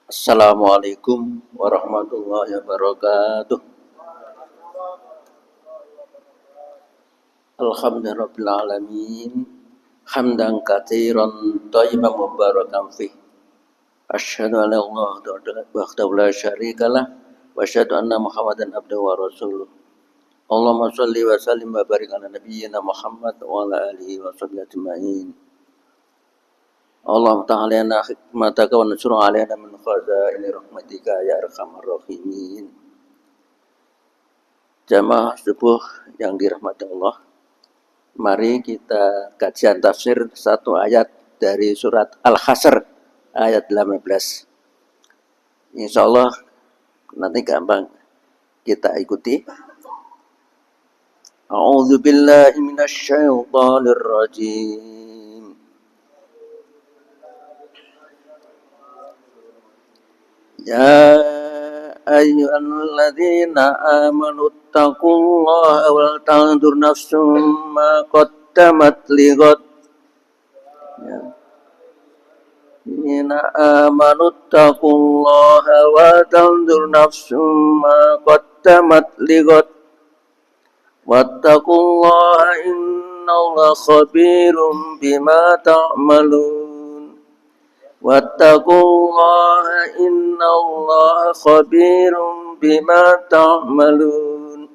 Assalamualaikum warahmatullahi wabarakatuh. Alhamdulillahirabbil alamin. Hamdan katsiran thayyiban mubarakan fih. Asyhadu an la ilaha illallah wahdahu la syarikalah wa asyhadu anna Muhammadan abduhu wa rasuluh. Allahumma shalli wa sallim wa barik ala nabiyyina Muhammad wa ala alihi wa sahbihi ajmain. Allahumma ta'alana hikmataka wa nasur alaina min khazaini rahmatika ya arhamar rahimin. Jamaah subuh yang dirahmati Allah, mari kita kajian tafsir satu ayat dari surat Al-Hasr ayat 18. Insya Allah nanti gampang kita ikuti. A'udzu billahi minasyaitonir rajim. Ya ayyuhalladzina amanu taqullaha wal tanzur nafsum ma qaddamat lighad. Ya. Inna amanu taqullaha wa tanzur nafsum ma qaddamat lighad. Wattaqullaha innallaha khabirum bima ta'malun. Wattaqullaha innallaha khabirum bima ta'malun.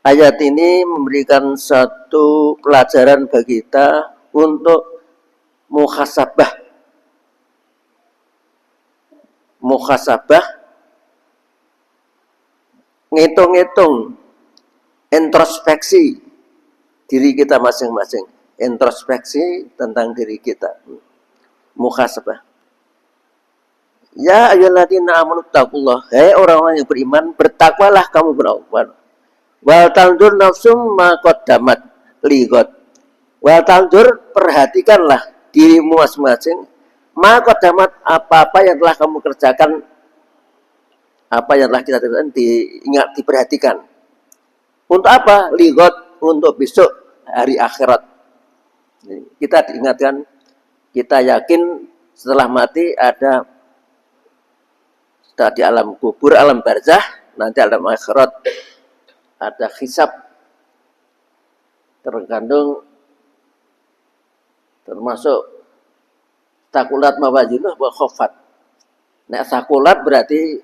Ayat ini memberikan satu pelajaran bagi kita untuk muhasabah. Muhasabah, ngitung-ngitung, introspeksi diri kita masing-masing. Introspeksi tentang diri kita. Muhasabah. Ya ayyuhalladzina amanu taqullah. Hai orang-orang yang beriman, bertakwalah kamu bertakwa. Wal tanzur nafsum ma qaddamat lighad. Wal tanzur, perhatikanlah dirimu masing-masing, ma qaddamat, apa-apa yang telah kamu kerjakan, apa yang telah kita kerjakan diingat, diperhatikan. Untuk apa? Lighad, untuk besok hari akhirat. Kita diingatkan, kita yakin setelah mati ada di alam kubur, alam barzah, nanti alam akhirat ada hisab, tergantung termasuk takulat mawazinuh wa khofat. Nek takulat berarti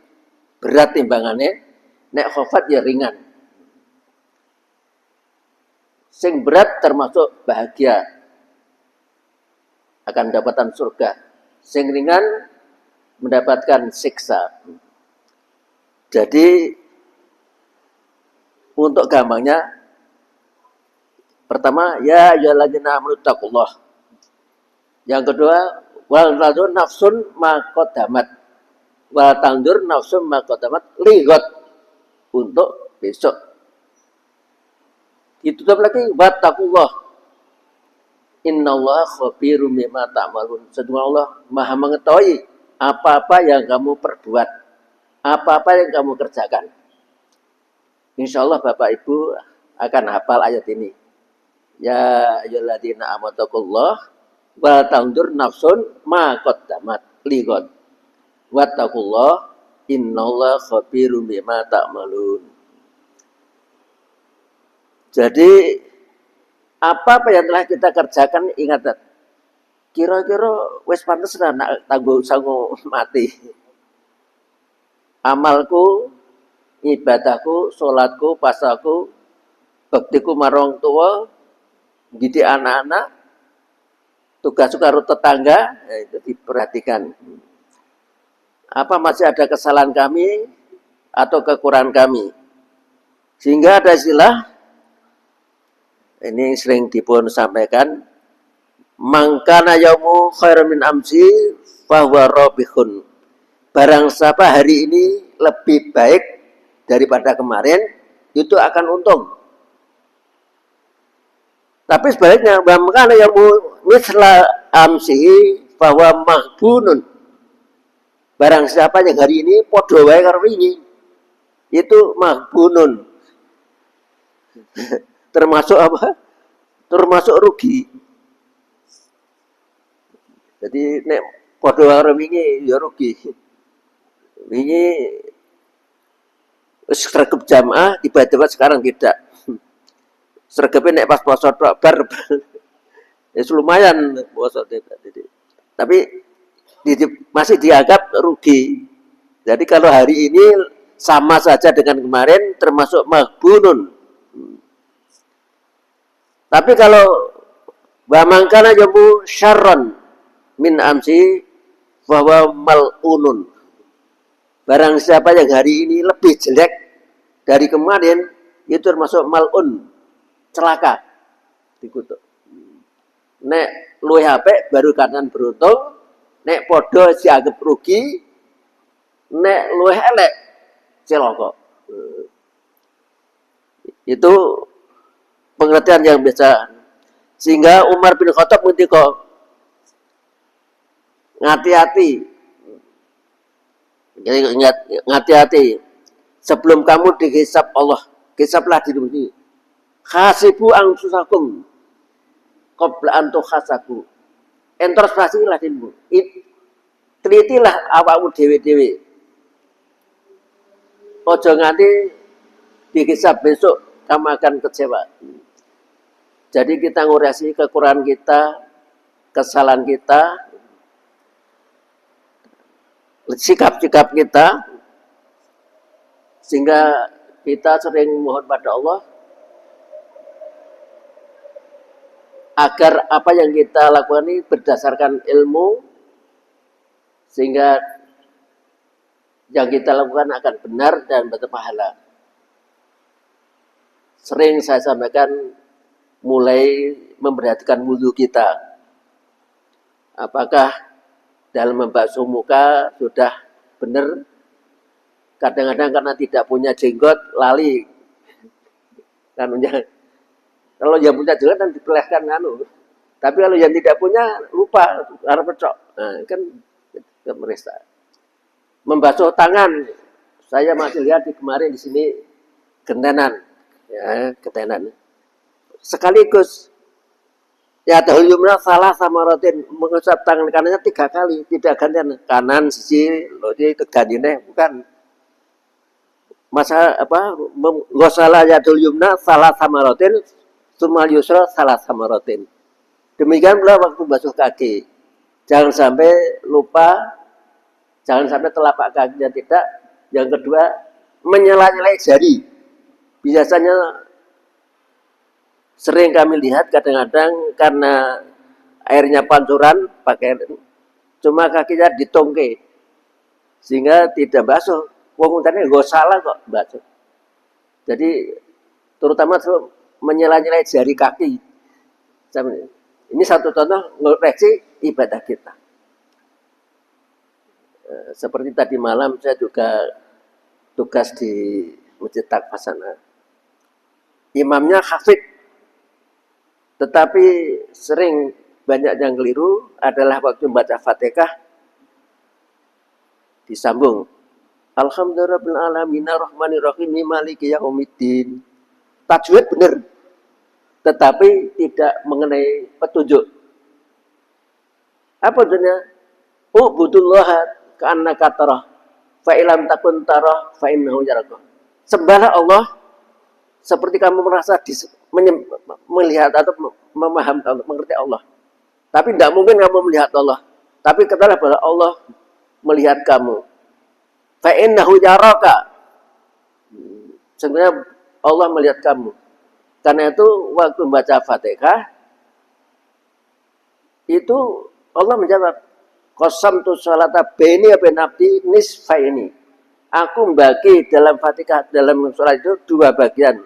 berat timbangannya, nek khofat ya ringan. Sing berat termasuk bahagia, akan mendapatkan surga. Sing ringan mendapatkan siksa. Jadi untuk gampangnya, pertama, ya ayyuhalladzina amanu taqullah. Yang kedua, wal tanzur nafsun ma qaddamat. Wal tanzur nafsun ma qaddamat lighad, untuk besok. Ditutup lagi, wattaqullah. Innallaha khabirum bima ta'malun. Sesungguhnya Allah Maha mengetahui apa-apa yang kamu perbuat, apa-apa yang kamu kerjakan. Insya Allah Bapak Ibu akan hafal ayat ini. Ya ayyuhalladzina amanu taqullah wa tanzur nafsun ma qaddamat lighad. Wattaqullah innallaha khabirum bima ta'malun. Jadi apa yang telah kita kerjakan, ingat, kira-kira wis pantes nak tangguh sangu mati. Amalku, ibadahku, sholatku, pasaku, baktiku marang tua, didik anak-anak, tugas karo tetangga, ya itu diperhatikan. Apa masih ada kesalahan kami atau kekurangan kami? Sehingga ada istilah, ini sering dipun sampaikan, mangkana yaumu khairan min amsi fahuwa rabihun. Barang siapa hari ini lebih baik daripada kemarin, itu akan untung. Tapi sebaliknya, mangkana yaumu misla amsi fahuwa maghbunun. Barang siapa yang hari ini padha wae karo wingi, itu maghbunun. Termasuk apa? Termasuk rugi. Jadi nek Padha karo wingi ya rugi. Wingi wis sregep jamaah tiba-tiba sekarang tidak. Sregepnya nek pas poso tok bar ya lumayan poso tidak. Tapi masih dianggap rugi. Jadi kalau hari ini sama saja dengan kemarin termasuk maghbunun. Tapi kalau wa mangkana jamu syarron min amsi bahwa mal'unun. Barang siapa yang hari ini lebih jelek dari kemarin itu termasuk mal'un, celaka, dikutuk. Nek luwih apik baru kanan beruntung, nek podo dianggap rugi, nek luwih elek celaka. Itu pengertian yang biasa. Sehingga Umar bin Khattab ngendika ngati-hati. Ngati-hati. Sebelum kamu dihisab Allah, hisablah dirimu sendiri. Khasibu anfusakum qabla an tuhasabu. Introspeksilah dirimu. Telitilah awakmu dhewe-dhewe. Ojo nganti dihisab besok kamu akan kecewa. Jadi kita ngurasi kekurangan kita, kesalahan kita, sikap-sikap kita, sehingga kita sering mohon pada Allah agar apa yang kita lakukan ini berdasarkan ilmu, sehingga yang kita lakukan akan benar dan berpahala. Sering saya sampaikan mulai memperhatikan wudhu kita. Apakah dalam membasuh muka sudah benar? Kadang-kadang karena tidak punya jenggot lali. Kalau yang punya jenggot kan dipelehkan Tapi kalau yang tidak punya lupa harus pecok. Nah, kan meresta. Membasuh tangan. Saya masih lihat kemarin di sini gentenan. Ya, gentenan. Sekaligus ya dahul yumna salah sama rotin mengusap tangan kanannya 3 kali, tidak gantian kanan sisi lo itu gantinya bukan masa salah ya dahul yumna salah sama rotin sumal yusra salah sama rotin. Demikian pula waktu basuh kaki, jangan sampai lupa, jangan sampai telapak kakinya tidak. Yang kedua, menyela-nyelai jari. Biasanya sering kami lihat kadang-kadang karena airnya pancuran pakai cuma kakinya ditongke sehingga tidak basuh. Wong tadi nggak salah kok basuh. Jadi terutama menyela-nyelai jari kaki. Ini satu contoh ngoreksi ibadah kita. Seperti tadi malam saya juga tugas di Masjid Takfasana. Imamnya hafid. Tetapi sering banyak yang keliru adalah waktu membaca Fatihah disambung. Alhamdulillahirabbil alamin arrahmanirrahim maliki yaumiddin. Tajwid benar. Tetapi tidak mengenai petunjuk. Apa maksudnya? Ubudullaha ka'annaka tarah fa ilam takun tarah fa innahu yaraka. Sembahlah Allah seperti kamu merasa melihat atau memahami atau mengerti Allah. Tapi tidak mungkin kamu melihat Allah. Tapi katakanlah bahwa Allah melihat kamu. Fa innahu yaraka. Sebenarnya Allah melihat kamu. Karena itu waktu membaca Fatihah itu Allah menjawab, qasamtu sholata baini wa bain abdi nisfaini. Aku membagi dalam Fatihah dalam sholat itu 2 bagian.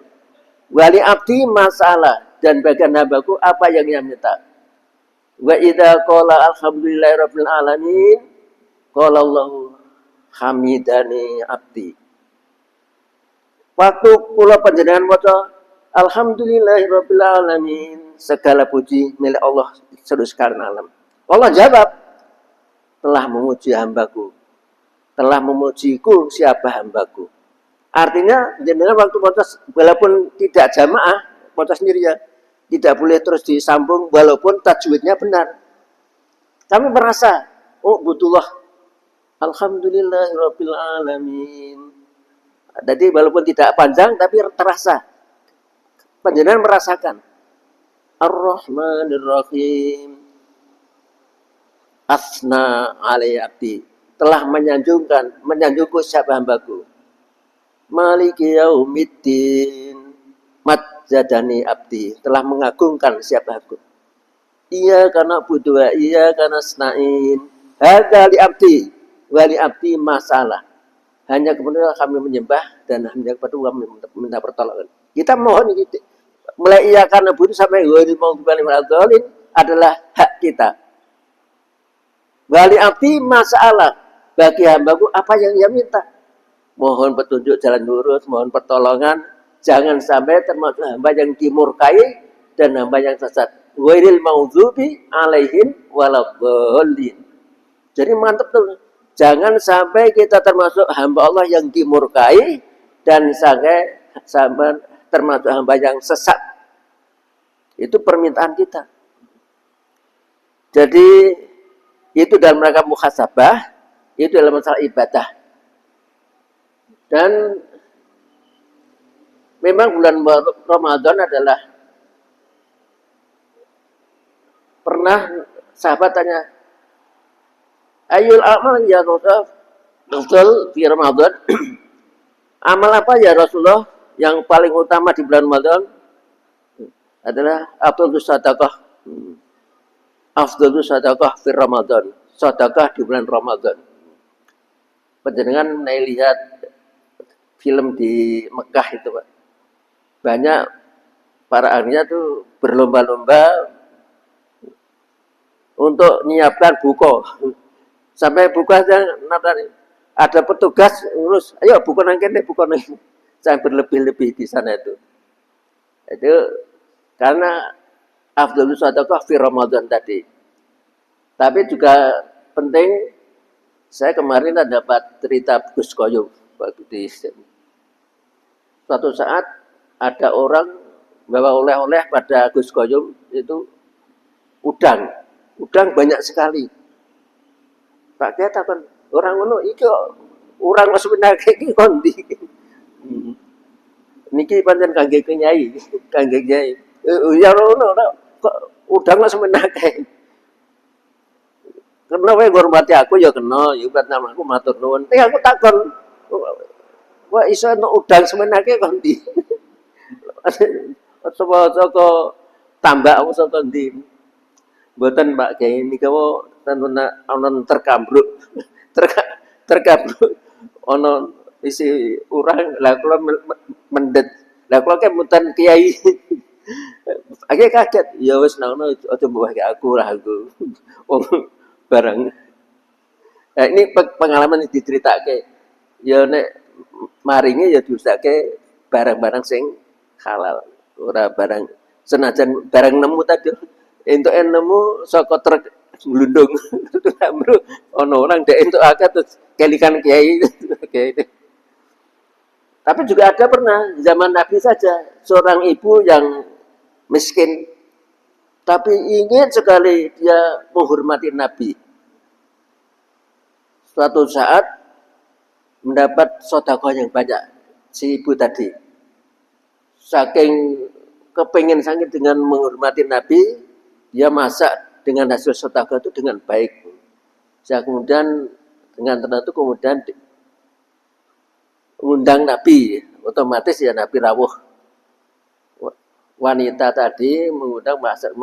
Wali abdi masalah dan bagian hambaku apa yang ia minta. Wa idza qala alhamdulillahirabbil alamin qala Allahu hamidani abdi. Waktu kula panjenengan maca alhamdulillahirabbil alamin, segala puji milik Allah seluruh sekalian alam. Allah jawab, telah memuji hambaku. Telah memujiku siapa hambaku. Artinya jenengan waktu maca walaupun tidak jamaah, maca sendiri ya, tidak boleh terus disambung walaupun tajwidnya benar. Kami merasa Ubudullah. Alhamdulillahirabbil alamin. Jadi walaupun tidak panjang tapi terasa. Panjenengan merasakan. Ar-Rahmanir Rahim. Asna alaihi abdi. Telah menyanjungku siapa hambaku. Maliki yaumiddin. Majjadani abdi. Telah mengagungkan siapa aku. Iya karena butuh, iya karena nasta'in. Hadza li abdi. Wali abdi masalah. Hanya kemudian kami menyembah dan hanya kepada kami minta pertolongan. Kita mohon gitu. Mulai iya karena butuh sampai wali mau kembali melalui adalah hak kita. Wali abdi masalah. Bagi hambaku apa yang ia minta. Mohon petunjuk jalan lurus, mohon pertolongan. Jangan sampai termasuk hamba yang dimurkai dan hamba yang sesat. Ghairil maghdubi alaihim waladhdallin. Jadi mantap tuh. Jangan sampai kita termasuk hamba Allah yang dimurkai dan sampai termasuk hamba yang sesat. Itu permintaan kita. Jadi itu dalam rangka muhasabah, itu dalam masalah ibadah. Dan memang bulan Ramadan adalah pernah sahabat tanya, ayul amal ya Rasul di Ramadan. Amal apa ya Rasulullah yang paling utama di bulan Ramadan? Adalah afdhalus sadaqah. Afdhalus sadaqah fi Ramadan. Sedekah di bulan Ramadan. Panjenengan lihat film di Mekah itu, Pak. Banyak para ahlinya tuh berlomba-lomba untuk menyiapkan buko. Sampai buka ada petugas urus, ayo buku nangkene, buku nangkene. Saya berlebih-lebih di sana itu. Itu karena afdhalus sadaqah fi Ramadan tadi. Tapi juga penting, saya kemarin dapat cerita Gus Koyum waktu di suatu saat ada orang bawa oleh-oleh pada Gus Koyum itu udang banyak sekali. Pak Kiai takon orang ngono iki urang wis menake iki kondi. Niki pancen kangge Kyai, kangge Kyai. Ya ngono kok udang wis menake. Kena wae ngormati aku ya kena, ya pertama aku matur nuwun. Aku takon wah iso entuk udang semenake kondi. Saka tambak aku saka ndi. Mboten Pak Kiai nika tentu ana terkambruk. Terkambruk ana isi urang lah kula mendet. Lah kula kemutan Kiai. Aku kaget, ya wis ngono aja mbok aku lah aku. Wong barang. Nah, ini pengalaman yang diceritake. Ya nek maringe ya diusake barang-barang sing halal. Ora barang senajan barang nemu tadi entuk nemu saka truk glundung. Bro, ono orang dek entuk akeh terus kelikan kiai. Tapi juga ada pernah zaman Nabi saja seorang ibu yang miskin tapi ingin sekali dia menghormati Nabi. Suatu saat mendapat sedekah yang banyak si ibu tadi. Saking kepingin sangat dengan menghormati Nabi, dia masak dengan hasil sedekah itu dengan baik. Saya kemudian dengan tertentu kemudian mengundang Nabi, otomatis ya Nabi rawuh. Wanita tadi mengundang masak.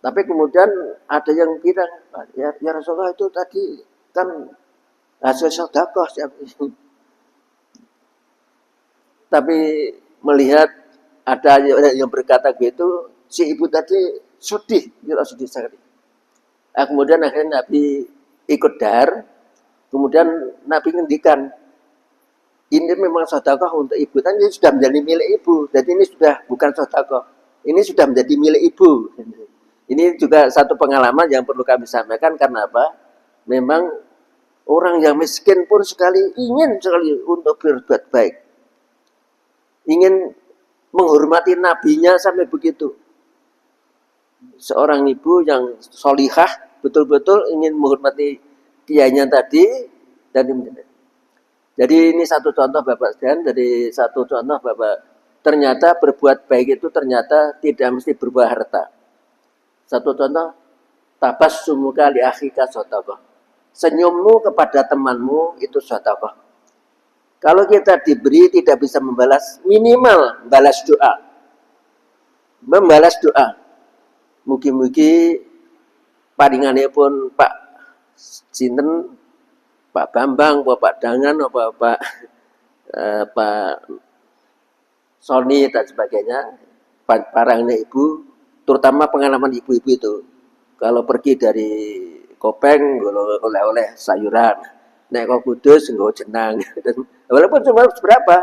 Tapi kemudian ada yang bilang, ya Rasulullah itu tadi kan hasil sedekah. Tapi melihat ada yang berkata begitu, si ibu tadi sedih sekali. Nah, kemudian akhirnya Nabi ikut dar, kemudian Nabi ngendikan, ini memang sedekah untuk ibu, kan ini sudah menjadi milik ibu, jadi ini sudah bukan sedekah, ini sudah menjadi milik ibu. Ini juga satu pengalaman yang perlu kami sampaikan, karena apa? Memang orang yang miskin pun ingin sekali untuk berbuat baik. Ingin menghormati nabinya sampai begitu. Seorang ibu yang solihah, betul-betul ingin menghormati kiainya tadi dan jadi ini satu contoh Bapak sekalian, dari satu contoh Bapak ternyata berbuat baik itu ternyata tidak mesti berupa harta. Satu contoh, tabassumuka li akhika shadaqah. Senyummu kepada temanmu itu sedekah. Kalau kita diberi tidak bisa membalas, minimal balas doa. Membalas doa. Mugi-mugi paringane pun Pak sinten, Pak Bambang, Pak Dangan, Pak Sony dan sebagainya, parangnya ibu, terutama pengalaman ibu-ibu itu. Kalau pergi dari Kopeng, oleh-oleh sayuran, naik ke Kudus, nggak jenang. Walaupun cuma berapa,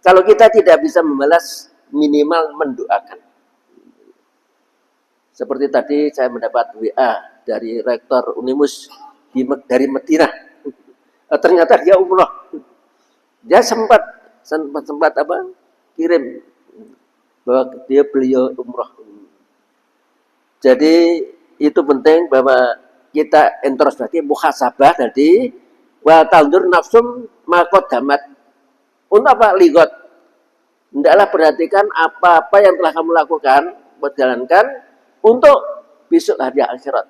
kalau kita tidak bisa membalas, minimal mendoakan. Seperti tadi saya mendapat WA dari Rektor Unimus dari Madinah. Ternyata dia umroh. Dia sempat apa? Kirim bahwa beliau umroh. Jadi itu penting bahwa kita introspeksi muhasabah tadi wa tandur nafsum maqaddamat. Untuk apa? Ligot. Hendaklah perhatikan apa-apa yang telah kamu lakukan, buat jalankan untuk besok hari akhirat.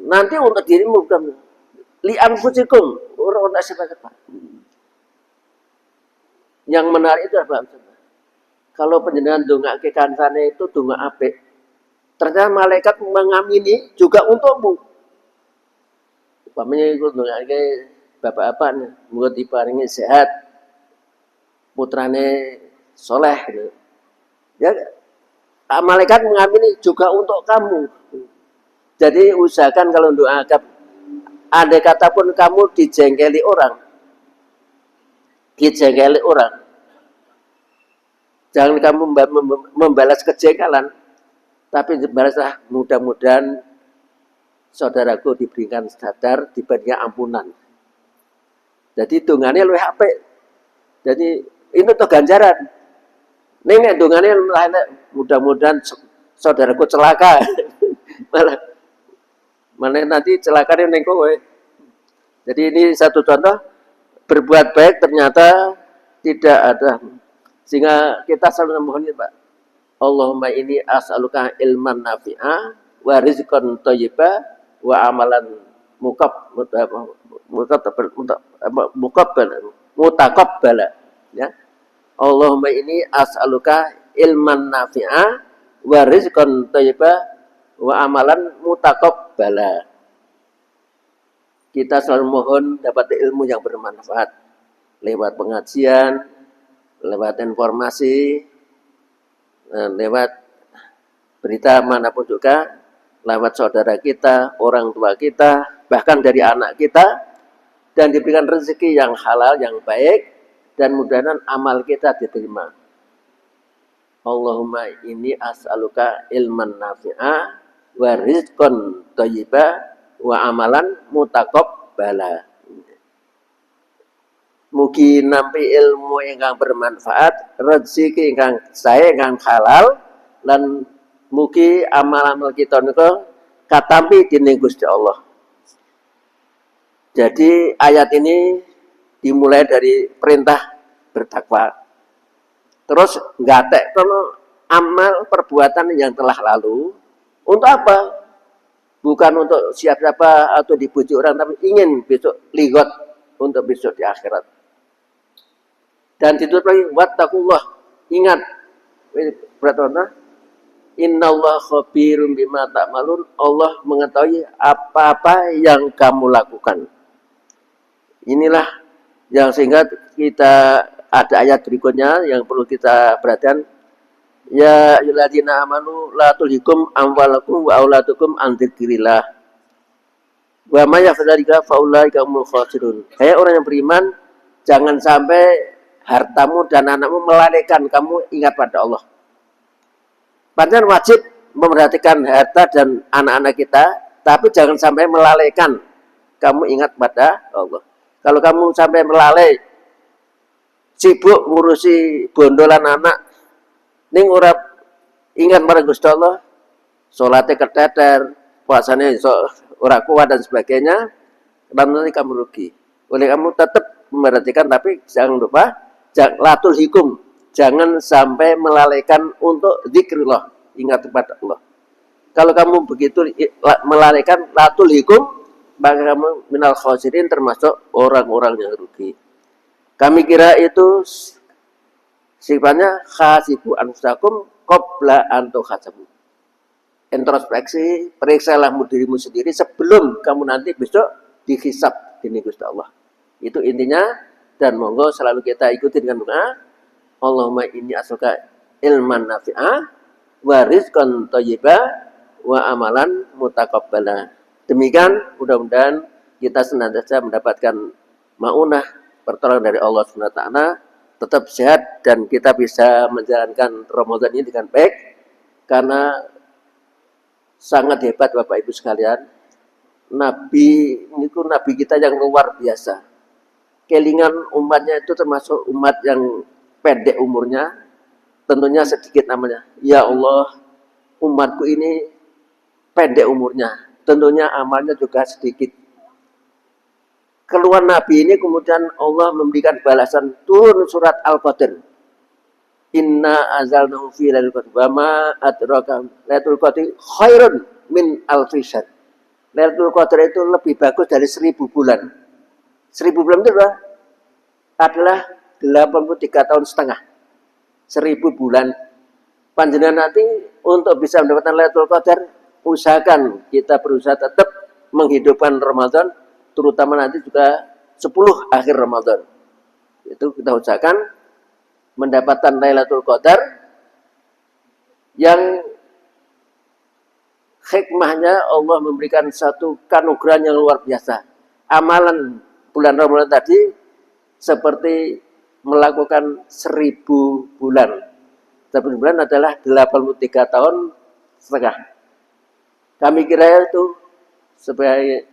Nanti untuk dirimu bukan li anfusikum, untuk siapa-siapa. Yang menarik itu apa? Kalau penjenengan dongake kancane itu donga apik. Ternyata malaikat mengamini juga untukmu. Umpamanya itu dongake bapak apa nih, muga diparingi sehat, putrane soleh gitu. Ya, malaikat mengamini juga untuk kamu. Jadi usahakan kalau doakan, andai kata pun kamu dijengkeli orang, jangan kamu membalas kejengkelan, tapi balaslah mudah-mudahan saudaraku diberikan sadar, diberikan ampunan. Jadi dongane luwih apik. Jadi itu tuh ganjaran. Ning nek dongane mudah-mudahan saudaraku celaka. Malah nanti celakane ning kowe. Jadi ini satu contoh berbuat baik ternyata tidak ada, sehingga kita selalu memohon Pak. Allahumma ini as'aluka ilman nafi'a wa rizqan thayyiba wa amalan mutaqabbala. Ya. Allahumma ini as'aluka ilman nafi'a wa rizqan thayyiba wa amalan mutaqabbala. Kita selalu mohon dapat ilmu yang bermanfaat lewat pengajian, lewat informasi, lewat berita manapun juga, lewat saudara kita, orang tua kita, bahkan dari anak kita, dan diberikan rezeki yang halal, yang baik, dan mudah-mudahan amal kita diterima. Allahumma inni as'aluka ilman nafi'a wa rizqan thayyiba wa amalan mutaqabbala. Mugi nampi ilmu ingkang bermanfaat, rezeki ingkang sae ingkang halal, lan mugi amal-amal kita niku katampi dening Gusti Allah. Jadi ayat ini dimulai dari perintah bertakwa. Terus nggatek kono amal perbuatan yang telah lalu. Untuk apa? Bukan untuk siapa-siapa atau dipuji orang, tapi ingin besok ligot untuk besok di akhirat. Dan ditutup lagi, wattaqullah, ingat, berarti innallaha khabirum bima ta'malun, Allah mengetahui apa-apa yang kamu lakukan. Inilah yang sehingga kita ada ayat berikutnya yang perlu kita perhatikan. Ya ayyuhalladzina amanu la tulhikum amwalakum wa auladukum an dzikrillah. Wa may yaf'al dzalika fa ulaika humul khasirun. Hai orang yang beriman, jangan sampai hartamu dan anakmu melalaikan kamu ingat pada Allah. Panjenengan wajib memperhatikan harta dan anak-anak kita, tapi jangan sampai melalaikan kamu ingat pada Allah. Kalau kamu sampai melalai, sibuk ngurusi bondolan anak, ning ora ingat marang Gusti Allah, salate keteter, puasanya so, ora kuat dan sebagainya, nanti kamu rugi. Oleh kamu tetap memperhatikan, tapi jangan lupa latul hikum, jangan sampai melalaikan untuk zikrullah, ingat kepada Allah. Kalau kamu begitu melalaikan latul hikum, maka kamu minal khosirin, termasuk orang-orang yang rugi. Kami kira itu sifatnya khasibu anfusakum qabla an tuhasabu. Introspeksi, periksalah dirimu sendiri sebelum kamu nanti besok dihisab di Gusti Allah. Itu intinya, dan monggo selalu kita ikuti dengan doa. Allahumma inni as'aluka ilman nafi'ah wa rizqan thayyiba wa amalan mutaqabbala. Demikian, mudah-mudahan kita senantiasa mendapatkan maunah pertolongan dari Allah Subhanahu wa taala, tetap sehat dan kita bisa menjalankan Ramadan ini dengan baik, karena sangat hebat Bapak Ibu sekalian. Nabi kita yang luar biasa. Kelingan umatnya itu termasuk umat yang pendek umurnya, tentunya sedikit namanya. Ya Allah, umatku ini pendek umurnya, tentunya amalnya juga sedikit. Keluar Nabi ini kemudian Allah memberikan balasan, turun surat Al-Qadr. Inna azalnahu fi lailatul qadr wa ma adraka lailatul qadri khairun min alfi syahr. Lailatul Qadar itu lebih bagus dari 1000 bulan. 1000 bulan itu adalah 83 tahun setengah. 1000 bulan. Panjenengan nanti untuk bisa mendapatkan Lailatul Qadar, usahakan kita berusaha tetap menghidupkan Ramadan, terutama nanti juga 10 akhir Ramadan. Itu kita usahakan mendapatkan Lailatul Qadar yang hikmahnya Allah memberikan satu kanugerah yang luar biasa. Amalan bulan Ramadan tadi seperti melakukan 1000 bulan. 1000 bulan adalah 83 tahun setengah. Kami kira itu sebagai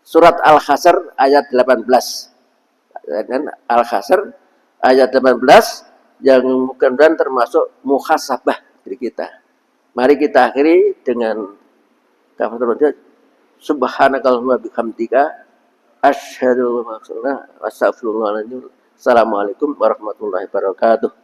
surat Al-Hasr ayat 18. Al-Hasr ayat 18 yang mudah-mudahan termasuk muhasabah dari kita. Mari kita akhiri dengan kafaratul subhanakallahumma bihamdika asyhadu an la ilaha illa anta astaghfiruka wa atubu ilaik. Assalamualaikum warahmatullahi wabarakatuh.